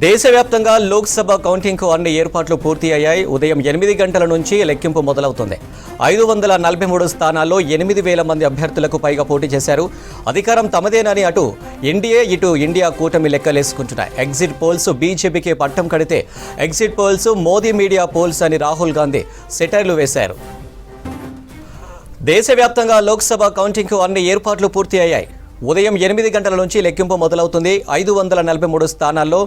దేశవ్యాప్తంగా లోక్సభ కౌంటింగ్కు అన్ని ఏర్పాట్లు పూర్తి అయ్యాయి. ఉదయం 8 గంటల నుంచి లెక్కింపు మొదలవుతుంది. 543 స్థానాల్లో 8,000 మంది అభ్యర్థులకు పైగా పోటీ చేశారు. అధికారం తమదేనని అటు ఎన్డీఏ ఇటు ఇండియా కూటమి లెక్కలేసుకుంటున్నాయి. ఎగ్జిట్ పోల్స్ బీజేపీకి పట్టం కడితే exit polls Modi media polls అని రాహుల్ గాంధీ సెటైర్లు వేశారు. దేశవ్యాప్తంగా లోక్సభ కౌంటింగ్కు అన్ని ఏర్పాట్లు పూర్తి అయ్యాయి. ఉదయం 8 గంటల నుంచి లెక్కింపు మొదలవుతుంది. 543 స్థానాల్లో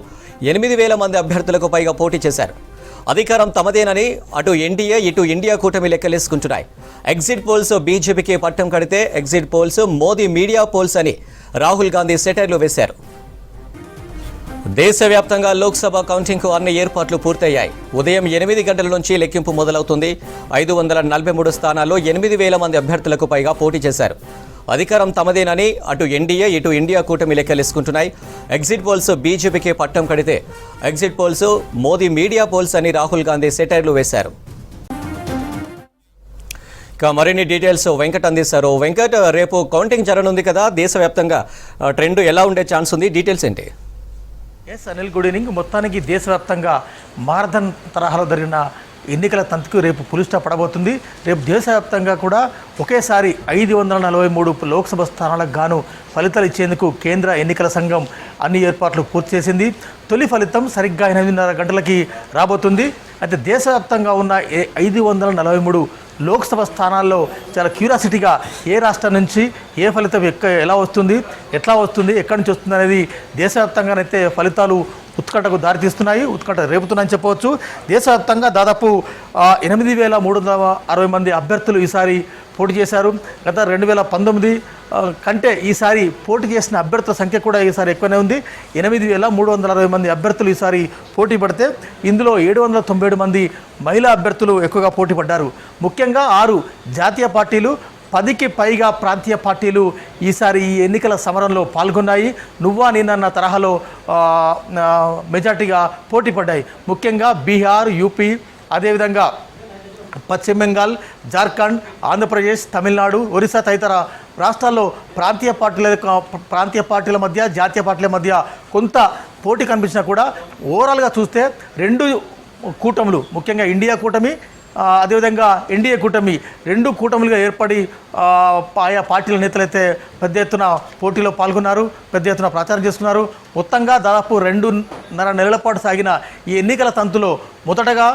8,000 మంది అభ్యర్థులకు పైగా పోటీ చేశారు. అధికారం తమదేనని అటు ఎన్డీఏ ఇటు ఇండియా కూటమి లెక్కలేసుకుంటున్నాయి. ఎగ్జిట్ పోల్స్ బీజేపీకి పట్టం కడితే exit polls Modi media polls అని రాహుల్ గాంధీ సెటైర్లు వేశారు. దేశవ్యాప్తంగా లోక్సభ కౌంటింగ్కు అన్ని ఏర్పాట్లు పూర్తయ్యాయి. ఉదయం 8 గంటల నుంచి లెక్కింపు మొదలవుతుంది. 543 స్థానాల్లో 8,000 మంది అభ్యర్థులకు పైగా పోటీ చేశారు. అధికారం తమదేనని అటు ఎన్డీఏ ఇటు ఇండియా కూటమి లెక్కలేసుకుంటున్నాయి. ఎగ్జిట్ పోల్స్ బీజేపీకి పట్టం కడితే exit polls Modi media polls అని రాహుల్ గాంధీ సెటైర్లు వేశారు. ఇక మరిన్ని డీటెయిల్స్ వెంకట్ అందిస్తారు. వెంకట్, రేపు కౌంటింగ్ జరగనుంది కదా, దేశవ్యాప్తంగా ట్రెండ్ ఎలా ఉండే ఛాన్స్ ఉంది? డీటెయిల్స్ ఏంటి? Yes Anil, good evening. మొత్తానికి దేశవ్యాప్తంగా మారథాన్ తరహాలో జరిగిన ఎన్నికల తంతుకు రేపు పులిస్టా పడబోతుంది. రేపు దేశవ్యాప్తంగా కూడా ఒకేసారి 543 లోక్సభ స్థానాలకు గాను ఫలితాలు ఇచ్చేందుకు కేంద్ర ఎన్నికల సంఘం అన్ని ఏర్పాట్లు పూర్తి చేసింది. తొలి ఫలితం సరిగ్గా 8:30 గంటలకి రాబోతుంది. అయితే దేశవ్యాప్తంగా ఉన్న 543 లోక్సభ స్థానాల్లో చాలా క్యూరియాసిటీగా ఏ రాష్ట్రం నుంచి ఏ ఫలితం ఎలా వస్తుంది, ఎట్లా వస్తుంది, ఎక్కడి నుంచి వస్తుంది అనేది దేశవ్యాప్తంగానైతే ఫలితాలు ఉత్కంఠకు దారితీస్తున్నాయి, ఉత్కంఠ రేపుతున్నాయని చెప్పవచ్చు. దేశవ్యాప్తంగా దాదాపు 8,360 మంది అభ్యర్థులు ఈసారి పోటీ చేశారు. గత 2019 కంటే ఈసారి పోటీ చేసిన అభ్యర్థుల సంఖ్య కూడా ఈసారి ఎక్కువనే ఉంది. 8,360 మంది అభ్యర్థులు ఈసారి పోటీ పడితే ఇందులో 797 మంది మహిళా అభ్యర్థులు ఎక్కువగా పోటీ పడ్డారు. ముఖ్యంగా 6 జాతీయ పార్టీలు, 10కి పైగా ప్రాంతీయ పార్టీలు ఈసారి ఈ ఎన్నికల సమరంలో పాల్గొన్నాయి. నువ్వా నేనన్న తరహాలో మెజార్టీగా పోటీ పడ్డాయి. ముఖ్యంగా బీహార్, యూపీ, అదేవిధంగా పశ్చిమ బెంగాల్, జార్ఖండ్, ఆంధ్రప్రదేశ్, తమిళనాడు, ఒరిస్సా తదితర రాష్ట్రాల్లో ప్రాంతీయ పార్టీల మధ్య, జాతీయ పార్టీల మధ్య కొంత పోటీ కనిపించినా కూడా ఓవరాల్గా చూస్తే రెండు కూటములు, ముఖ్యంగా ఇండియా కూటమి అదేవిధంగా ఎన్డీఏ కూటమి, రెండు కూటములుగా ఏర్పడి ఆయా పార్టీల నేతలైతే పెద్ద ఎత్తున పోటీలో పాల్గొన్నారు, పెద్ద ఎత్తున ప్రచారం చేసుకున్నారు. మొత్తంగా దాదాపు 2.5 నెలల పాటు సాగిన ఈ ఎన్నికల తంతులో మొదటగా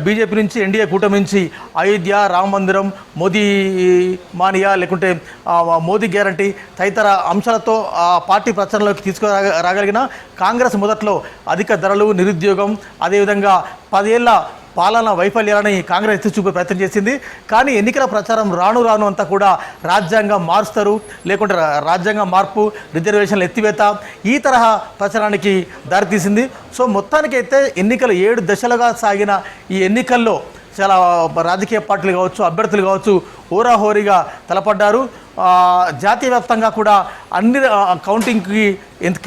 బీజేపీ నుంచి, ఎన్డీఏ కూటమి నుంచి అయోధ్య, రామ మందిరం, మోదీ మానియా లేకుంటే మోదీ గ్యారంటీ తదితర అంశాలతో ఆ పార్టీ ప్రచారంలోకి తీసుకురాగలిగిన కాంగ్రెస్ మొదట్లో అధిక ధరలు, నిరుద్యోగం, అదేవిధంగా 10 ఏళ్ల పాలన వైఫల్యాలని కాంగ్రెస్ ఎత్తి చూపే ప్రయత్నం చేసింది. కానీ ఎన్నికల ప్రచారం రాను అంతా కూడా రాజ్యాంగం మారుస్తారు, లేకుంటే రాజ్యాంగం మార్పు, రిజర్వేషన్లు ఎత్తివేత, ఈ తరహా ప్రచారానికి దారితీసింది. సో మొత్తానికైతే ఎన్నికలు 7 దశలుగా సాగిన ఈ ఎన్నికల్లో చాలా రాజకీయ పార్టీలు కావచ్చు, అభ్యర్థులు కావచ్చు హోరాహోరీగా తలపడ్డారు. జాతీయ వ్యాప్తంగా కూడా అన్ని కౌంటింగ్కి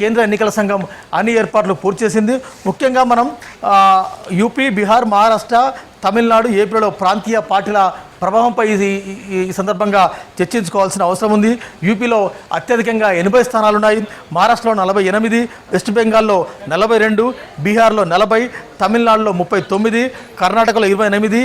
కేంద్ర ఎన్నికల సంఘం అన్ని ఏర్పాట్లు పూర్తి చేసింది. ముఖ్యంగా మనం యూపీ, బీహార్, మహారాష్ట్ర, తమిళనాడు, ఏపీలో ప్రాంతీయ పార్టీల ప్రభావంపై ఈ సందర్భంగా చర్చించుకోవాల్సిన అవసరం ఉంది. యూపీలో అత్యధికంగా 80 స్థానాలు ఉన్నాయి, మహారాష్ట్రలో 48, వెస్ట్ బెంగాల్లో 42, బీహార్లో 40, తమిళనాడులో 39, కర్ణాటకలో 28,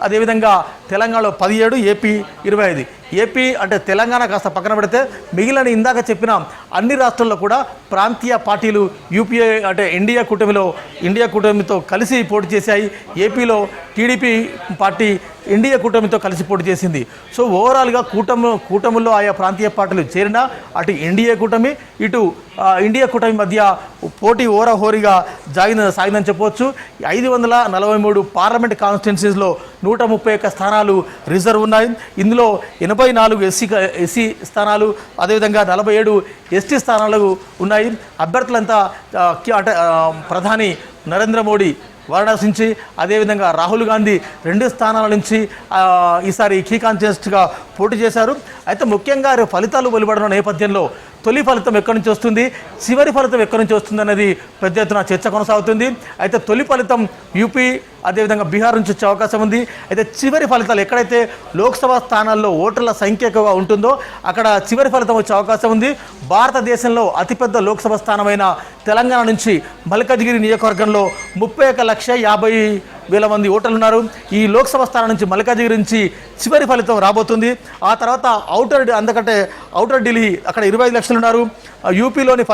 అదేవిధంగా తెలంగాణలో 17, ఏపీ 25. ఏపీ అంటే తెలంగాణ కాస్త పక్కన పెడితే మిగిలిన ఇందాక చెప్పిన అన్ని రాష్ట్రాల్లో కూడా ప్రాంతీయ పార్టీలు యూపీఏ అంటే ఇండియా కూటమితో కలిసి పోటీ చేశాయి. ఏపీలో టీడీపీ పార్టీ ఇండియా కూటమితో కలిసి పోటీ చేసింది. సో ఓవరాల్గా కూటముల్లో ఆయా ప్రాంతీయ పార్టీలు చేరినా అటు ఎన్డీఏ కూటమి ఇటు ఇండియా కూటమి మధ్య పోటీ ఓరాహోరీగా సాగిందని చెప్పవచ్చు. 543 పార్లమెంట్ కాన్స్టిట్యున్సీస్లో 131 స్థానాలు రిజర్వ్ ఉన్నాయి. ఇందులో 84 ఎస్సీ స్థానాలు, అదేవిధంగా 47 ఎస్టీ స్థానాలు ఉన్నాయి. అభ్యర్థులంతా అంటే ప్రధాని నరేంద్ర మోడీ వారణాసి నుంచి, అదేవిధంగా రాహుల్ గాంధీ 2 స్థానాల నుంచి ఈసారి కీ కాంటెస్ట్గా పోటీ చేశారు. అయితే ముఖ్యంగా ఫలితాలు వెలువడిన నేపథ్యంలో తొలి ఫలితం ఎక్కడి నుంచి వస్తుంది, చివరి ఫలితం ఎక్కడి నుంచి వస్తుంది అనేది పెద్ద ఎత్తున చర్చ కొనసాగుతుంది. అయితే తొలి ఫలితం యూపీ అదేవిధంగా బీహార్ నుంచి వచ్చే అవకాశం ఉంది. అయితే చివరి ఫలితాలు ఎక్కడైతే లోక్సభ స్థానాల్లో ఓటర్ల సంఖ్య ఎక్కువగా ఉంటుందో అక్కడ చివరి ఫలితం వచ్చే అవకాశం ఉంది. భారతదేశంలో అతిపెద్ద లోక్సభ స్థానమైన తెలంగాణ నుంచి మల్కాజ్గిరి నియోజకవర్గంలో 31,50,000 మంది ఓటర్లు ఉన్నారు. ఈ లోక్సభ స్థానం నుంచి మల్కాజ్గిరి నుంచి చివరి ఫలితం రాబోతుంది. ఆ తర్వాత ఔటర్ ఢిల్లీ అక్కడ 25 లక్షలు ఉన్నారు. యూపీలోని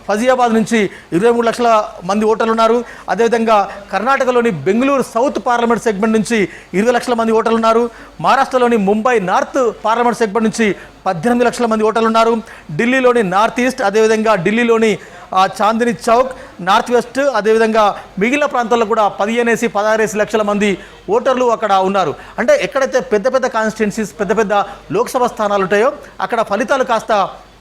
ఫజియాబాద్ నుంచి 23 లక్షల మంది ఓటర్లు ఉన్నారు. అదేవిధంగా కర్ణాటకలోని బెంగళూరు సౌత్ పార్లమెంట్ సెగ్మెంట్ నుంచి 20 లక్షల మంది ఓటర్లు ఉన్నారు. మహారాష్ట్రలోని ముంబై నార్త్ పార్లమెంట్ సెగ్మెంట్ నుంచి 18 లక్షల మంది ఓటర్లు ఉన్నారు. ఢిల్లీలోని నార్త్ ఈస్ట్ అదేవిధంగా ఢిల్లీలోని చాందినీ చౌక్ నార్త్ వెస్ట్ అదేవిధంగా మిగిలిన ప్రాంతాల్లో కూడా 15-16 లక్షల మంది ఓటర్లు అక్కడ ఉన్నారు. అంటే ఎక్కడైతే పెద్ద పెద్ద కాన్స్టిట్యున్సీస్ పెద్ద లోక్సభ స్థానాలు ఉంటాయో అక్కడ ఫలితాలు కాస్త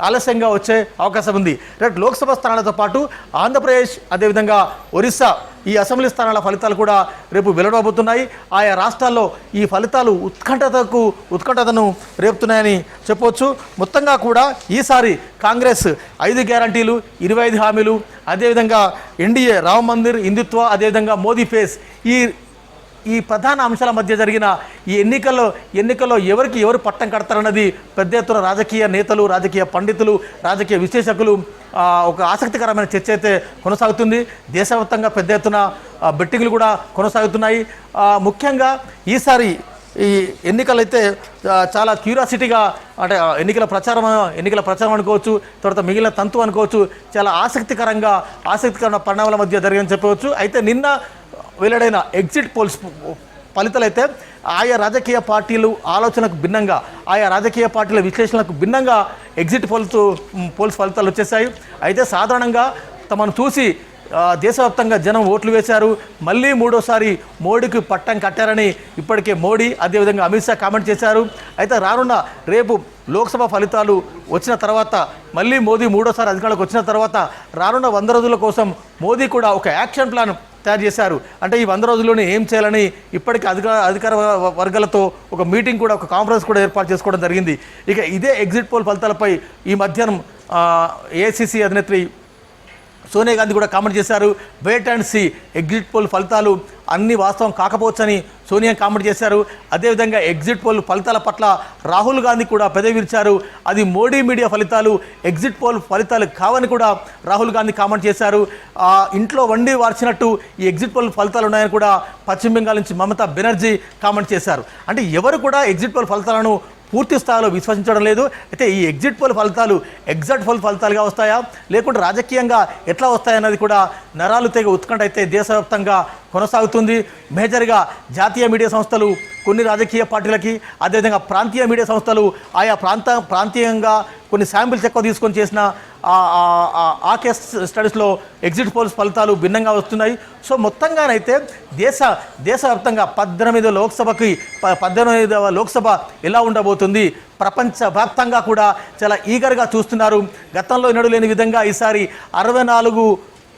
ఆలస్యంగా వచ్చే అవకాశం ఉంది. రేపు లోక్సభ స్థానాలతో పాటు ఆంధ్రప్రదేశ్ అదేవిధంగా ఒరిస్సా ఈ అసెంబ్లీ స్థానాల ఫలితాలు కూడా రేపు వెలువడబోతున్నాయి. ఆయా రాష్ట్రాల్లో ఈ ఫలితాలు ఉత్కంఠతను రేపుతున్నాయని చెప్పవచ్చు. మొత్తంగా కూడా ఈసారి కాంగ్రెస్ 5 గ్యారంటీలు 25 హామీలు అదేవిధంగా ఎన్డీఏ రామ్ మందిర్ హిందుత్వ అదేవిధంగా మోదీ ఫేస్ ఈ ప్రధాన అంశాల మధ్య జరిగిన ఈ ఎన్నికల్లో ఎవరు పట్టం కడతారన్నది పెద్ద ఎత్తున రాజకీయ నేతలు రాజకీయ పండితులు రాజకీయ విశ్లేషకులు ఒక ఆసక్తికరమైన చర్చ అయితే కొనసాగుతుంది. దేశవ్యాప్తంగా పెద్ద ఎత్తున బెట్టింగ్లు కూడా కొనసాగుతున్నాయి. ముఖ్యంగా ఈసారి ఈ ఎన్నికలైతే చాలా క్యూరియాసిటీగా అంటే ఎన్నికల ప్రచారం అనుకోవచ్చు, తర్వాత మిగిలిన తంతు అనుకోవచ్చు, చాలా ఆసక్తికరమైన పరిణామాల మధ్య జరిగిందని చెప్పవచ్చు. అయితే నిన్న వెల్లడైన ఎగ్జిట్ పోల్స్ ఫలితాలు అయితే ఆయా రాజకీయ పార్టీలు ఆలోచనకు భిన్నంగా ఆయా రాజకీయ పార్టీల విశ్లేషణలకు భిన్నంగా ఎగ్జిట్ పోల్స్ ఫలితాలు వచ్చేసాయి. అయితే సాధారణంగా తమను చూసి దేశవ్యాప్తంగా జనం ఓట్లు వేశారు. మళ్ళీ మూడోసారి మోడీకి పట్టం కట్టారని ఇప్పటికే మోడీ అదేవిధంగా అమిత్ షా కామెంట్ చేశారు. అయితే రేపు లోక్సభ ఫలితాలు వచ్చిన తర్వాత మళ్ళీ మోదీ మూడోసారి అధికారంలోకి వచ్చిన తర్వాత రానున్న 100 రోజుల కోసం మోదీ కూడా ఒక యాక్షన్ ప్లాన్ తయారు చేశారు. అంటే ఈ 100 రోజుల్లోనే ఏం చేయాలని ఇప్పటికీ అధికార వర్గాలతో ఒక మీటింగ్ కూడా ఒక కాన్ఫరెన్స్ కూడా ఏర్పాటు చేసుకోవడం జరిగింది. ఇక ఇదే ఎగ్జిట్ పోల్ ఫలితాలపై ఈ మధ్యాహ్నం ఏఐసిసి అధినేత్రి సోనియా గాంధీ కూడా కామెంట్ చేశారు. Wait and see, exit poll ఫలితాలు అన్ని వాస్తవం కాకపోవచ్చని సోనియా కామెంట్ చేశారు. అదేవిధంగా ఎగ్జిట్ పోల్ ఫలితాల పట్ల రాహుల్ గాంధీ కూడా పెదవి విరిచారు. అది మోడీ మీడియా ఫలితాలు, ఎగ్జిట్ పోల్ ఫలితాలు కావని కూడా రాహుల్ గాంధీ కామెంట్ చేశారు. ఇంట్లో వండి వార్చినట్టు ఈ ఎగ్జిట్ పోల్ ఫలితాలు ఉన్నాయని కూడా పశ్చిమ బెంగాల్ నుంచి మమతా బెనర్జీ కామెంట్ చేశారు. అంటే ఎవరు కూడా ఎగ్జిట్ పోల్ ఫలితాలను పూర్తి స్థాయిలో విశ్వసించడం లేదు. అయితే ఈ ఎగ్జిట్ పోల్ ఫలితాలు ఎగ్జిట్ పోల్ ఫలితాలుగా వస్తాయా లేకుంటే రాజకీయంగా ఎట్లా వస్తాయన్నది కూడా నరాలు తెగ ఉత్కంఠ అయితే దేశవ్యాప్తంగా కొనసాగుతుంది. మేజర్గా జాతీయ మీడియా సంస్థలు కొన్ని రాజకీయ పార్టీలకి అదేవిధంగా ప్రాంతీయ మీడియా సంస్థలు ఆయా ప్రాంతీయంగా కొన్ని శాంపిల్స్ ఎక్కువ తీసుకొని చేసిన ఆ కేస్ స్టడీస్లో ఎగ్జిట్ పోల్స్ ఫలితాలు భిన్నంగా వస్తున్నాయి. సో మొత్తంగానైతే దేశవ్యాప్తంగా 18వ లోక్సభ ఎలా ఉండబోతుంది ప్రపంచవ్యాప్తంగా కూడా చాలా ఈగర్గా చూస్తున్నారు. గతంలో ఎన్నడూ లేని విధంగా ఈసారి 64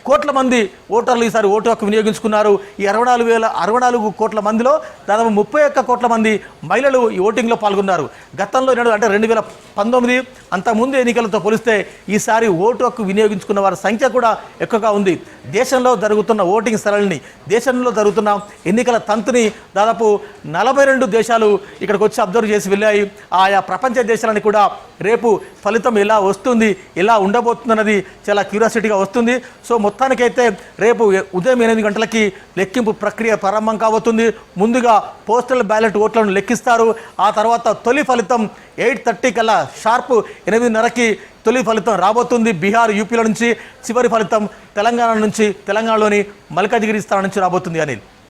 కోట్ల మంది ఓటర్లు ఈసారి ఓటు హక్కు వినియోగించుకున్నారు. ఈ 64 కోట్ల మందిలో దాదాపు 31 కోట్ల మంది మహిళలు ఈ ఓటింగ్లో పాల్గొన్నారు. గతంలో అంటే 2019 అంతకుముందు ఎన్నికలతో పోలిస్తే ఈసారి ఓటు హక్కు వినియోగించుకున్న వారి సంఖ్య కూడా ఎక్కువగా ఉంది. దేశంలో జరుగుతున్న ఓటింగ్ సరళిని దేశంలో జరుగుతున్న ఎన్నికల తంతుని దాదాపు 42 దేశాలు ఇక్కడికి వచ్చి అబ్జర్వ్ చేసి వెళ్ళాయి. ఆయా ప్రపంచ దేశాలని కూడా రేపు ఫలితం ఎలా వస్తుంది ఎలా ఉండబోతుందన్నది చాలా క్యూరియాసిటీగా వస్తుంది. సో మొత్తానికైతే రేపు ఉదయం 8 గంటలకి లెక్కింపు ప్రక్రియ ప్రారంభం కాబోతుంది. ముందుగా పోస్టల్ బ్యాలెట్ ఓట్లను లెక్కిస్తారు. ఆ తర్వాత తొలి ఫలితం 8:30 కల్లా షార్ప్ 8:30కి తొలి ఫలితం రాబోతుంది. బీహార్ యూపీల నుంచి చివరి ఫలితం తెలంగాణలోని మల్కాజ్గిరి స్థానం నుంచి రాబోతుంది. అనిల్.